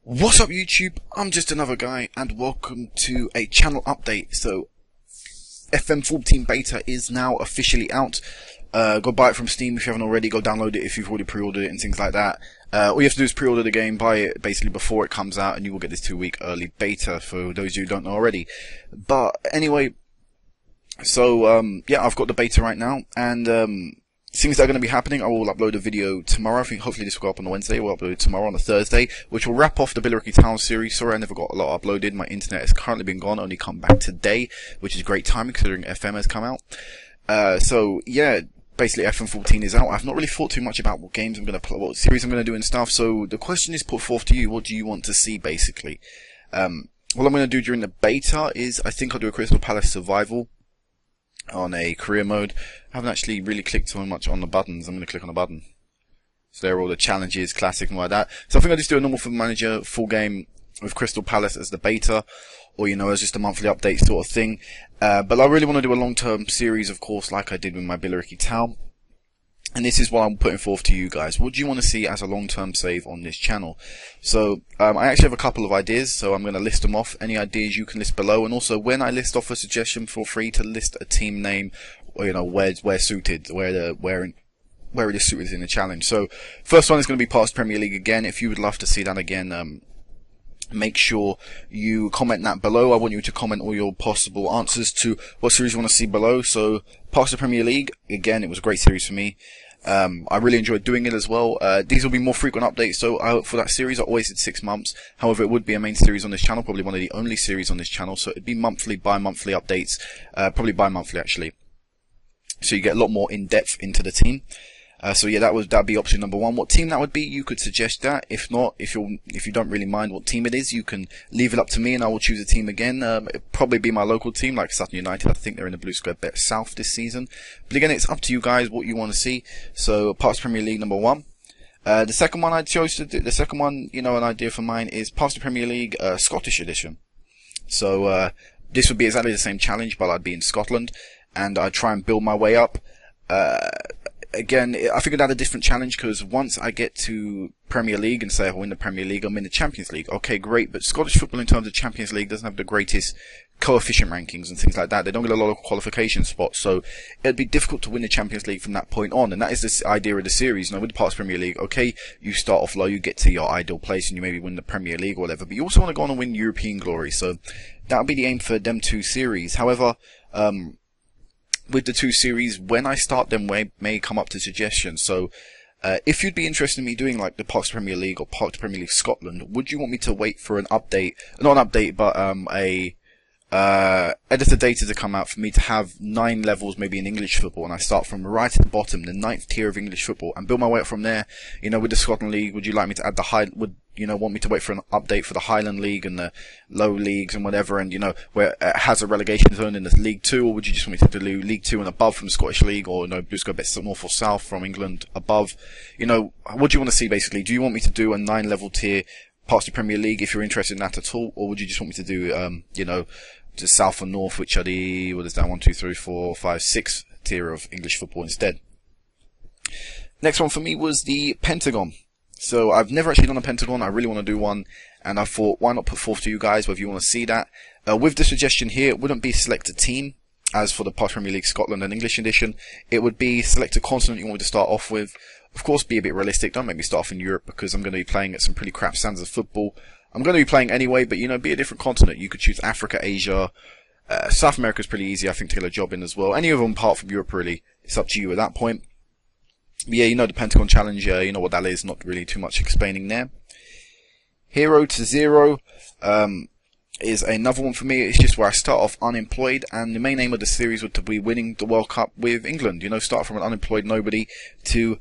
What's up YouTube? I'm just another guy and welcome to a channel update. So FM14 beta is now officially out. Go buy it from Steam if you haven't already, go download it if you've already pre-ordered it and things like that. All you have to do is pre-order the game, buy it basically before it comes out, and you will get this 2-week early beta for those of you who don't know already. But anyway, so yeah, I've got the beta right now, and things that are going to be happening, I will upload a video tomorrow. I think hopefully this will go up on the Wednesday. We'll upload it tomorrow on the Thursday, which will wrap off the Billericay Town series. Sorry, I never got a lot uploaded. My internet has currently been gone, only come back today, which is great timing considering FM has come out. So yeah, basically FM14 is out. I've not really thought too much about what games I'm going to play, what series I'm going to do and stuff. So the question is put forth to you: what do you want to see, basically? What I'm going to do during the beta is, I think I'll do a Crystal Palace survival on a career mode. I haven't actually really clicked so much on the buttons. I'm going to click on a button. So there are all the challenges, classic and all like that. So I think I'll just do a normal Football Manager full game with Crystal Palace as the beta, or you know, as just a monthly update sort of thing. But I really want to do a long-term series, of course, like I did with my Billericay Town. And this is what I'm putting forth to you guys. What do you want to see as a long-term save on this channel? So, I actually have a couple of ideas, so I'm going to list them off. Any ideas you can list below, and also when I list off a suggestion, feel free to list a team name, or you know, where suited, where it is suited in the challenge. So, first one is going to be past Premier League again. If you would love to see that again, make sure you comment that below. I want you to comment all your possible answers to what series you want to see below. So, past the Premier League, again, it was a great series for me. I really enjoyed doing it as well. These will be more frequent updates, so for that series I always did 6 months. However, it would be a main series on this channel, probably one of the only series on this channel, so it'd be monthly, bi-monthly updates, probably bi-monthly actually. So you get a lot more in-depth into the team. So yeah, that'd be option number one. What team that would be, you could suggest that. If not, if you don't really mind what team it is, you can leave it up to me and I will choose a team again. It'll probably be my local team, like Sutton United. I think they're in the Blue Square Bet South this season. But again, it's up to you guys what you want to see. So, past Premier League number one. The second one I chose to do, the second one, you know, an idea for mine is past the Premier League, Scottish edition. So, this would be exactly the same challenge, but I'd be in Scotland, and I'd try and build my way up. Again, I figured out a different challenge because once I get to Premier League and say I win the Premier League, I'm in the Champions League. Okay, great, but Scottish football in terms of Champions League doesn't have the greatest coefficient rankings and things like that. They don't get a lot of qualification spots, so it'd be difficult to win the Champions League from that point on, and that is the idea of the series. You know, with the past Premier League, okay, you start off low, you get to your ideal place, and you maybe win the Premier League or whatever, but you also want to go on and win European glory, so that would be the aim for them two series. However, with the two series, when I start them, may come up to suggestions. So, if you'd be interested in me doing like the Parks Premier League or Parks Premier League Scotland, would you want me to wait for an update? Not an update, but editor data to come out for me to have 9 levels maybe in English football, and I start from right at the bottom, the 9th tier of English football, and build my way up from there. You know, with the Scotland League, would you like me to add would you know, want me to wait for an update for the Highland League and the low leagues and whatever, and you know, where it has a relegation zone in the League 2, or would you just want me to do League 2 and above from Scottish League, or you know, Blue Square Bet North or South from England above? You know, what do you want to see basically? Do you want me to do a 9 level tier past the Premier League if you're interested in that at all, or would you just want me to do you know, to South and North, which are the, what is that, 1, 2, 3, 4, 5, 6 tier of English football instead? Next one for me was the Pentagon. So I've never actually done a Pentagon. I really want to do one, and I thought, why not put forth to you guys whether you want to see that. With the suggestion here, it wouldn't be select a team as for the past Premier League Scotland and English edition. It would be select a continent you want me to start off with. Of course, be a bit realistic. Don't make me start off in Europe, because I'm going to be playing at some pretty crap standards of football. I'm going to be playing anyway, but you know, be a different continent. You could choose Africa, Asia, South America's pretty easy, I think, to get a job in as well. Any of them apart from Europe, really. It's up to you at that point. But yeah, you know the Pentagon challenge, you know what that is, not really too much explaining there. Hero to Zero is another one for me. It's just where I start off unemployed, and the main aim of the series would to be winning the World Cup with England. You know, start from an unemployed nobody to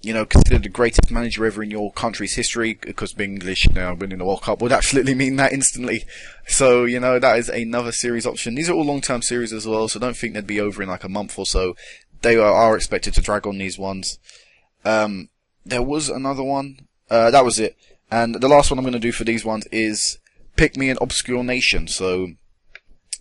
you know, considered the greatest manager ever in your country's history, because being English, you know, winning the World Cup would absolutely mean that instantly. So, you know, that is another series option. These are all long-term series as well, so don't think they'd be over in like a month or so. They are expected to drag on these ones. There was another one. That was it. And the last one I'm going to do for these ones is pick me an obscure nation. So,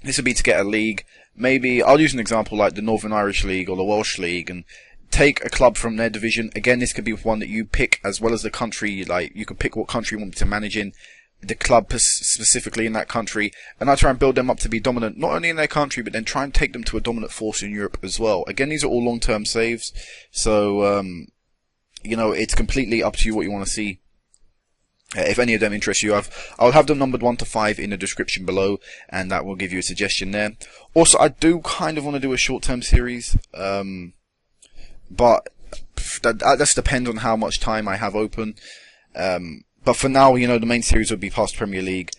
this would be to get a league. Maybe, I'll use an example like the Northern Irish League or the Welsh League, and take a club from their division. Again, this could be one that you pick, as well as the country. Like, you could pick what country you want to manage in, the club specifically in that country, and I try and build them up to be dominant, not only in their country, but then try and take them to a dominant force in Europe as well. Again, these are all long-term saves, so, you know, it's completely up to you what you want to see. If any of them interest you, I'll have them numbered 1 to 5 in the description below, and that will give you a suggestion there. Also, I do kind of want to do a short-term series, but that just depends on how much time I have open. But for now, you know, the main series would be past Premier League,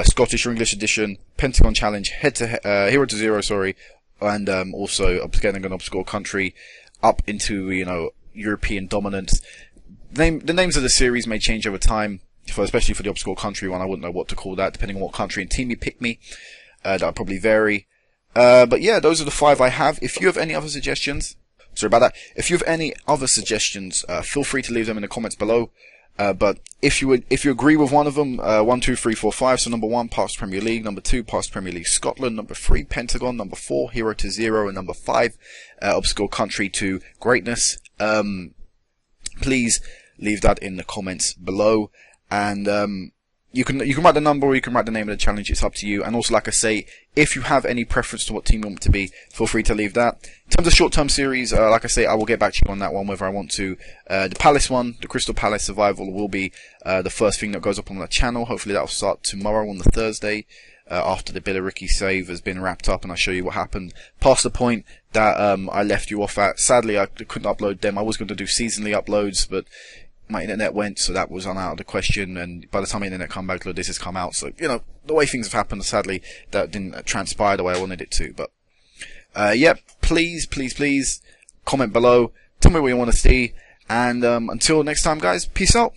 Scottish or English edition, Pentagon Challenge, Hero to Zero, sorry, and also getting an obscure country up into, you know, European dominance. The names of the series may change over time, especially for the obscure country one. I wouldn't know what to call that, depending on what country and team you pick me. That'll probably vary. But yeah, those are the 5 I have. If you have any other suggestions, sorry about that. If you have any other suggestions, feel free to leave them in the comments below. But if you agree with one of them, 1, 2, 3, 4, 5. So number 1, past Premier League. Number 2, past Premier League Scotland. Number 3, Pentagon. Number 4, Hero to Zero. And number 5, obscure country to greatness. Please leave that in the comments below. And you can write the number, or you can write the name of the challenge. It's up to you. And also, like I say, if you have any preference to what team you want to be, feel free to leave that. In terms of short-term series, like I say, I will get back to you on that one, whether I want to. The Palace one, the Crystal Palace Survival, will be the first thing that goes up on the channel. Hopefully that will start tomorrow on the Thursday, after the Billericay save has been wrapped up, and I'll show you what happened past the point that I left you off at. Sadly, I couldn't upload them. I was going to do seasonally uploads, but my internet went, so that was out of the question, and by the time my internet come back, this has come out. So, you know, the way things have happened, sadly, that didn't transpire the way I wanted it to. But yeah, please comment below, tell me what you want to see, and until next time, guys, peace out.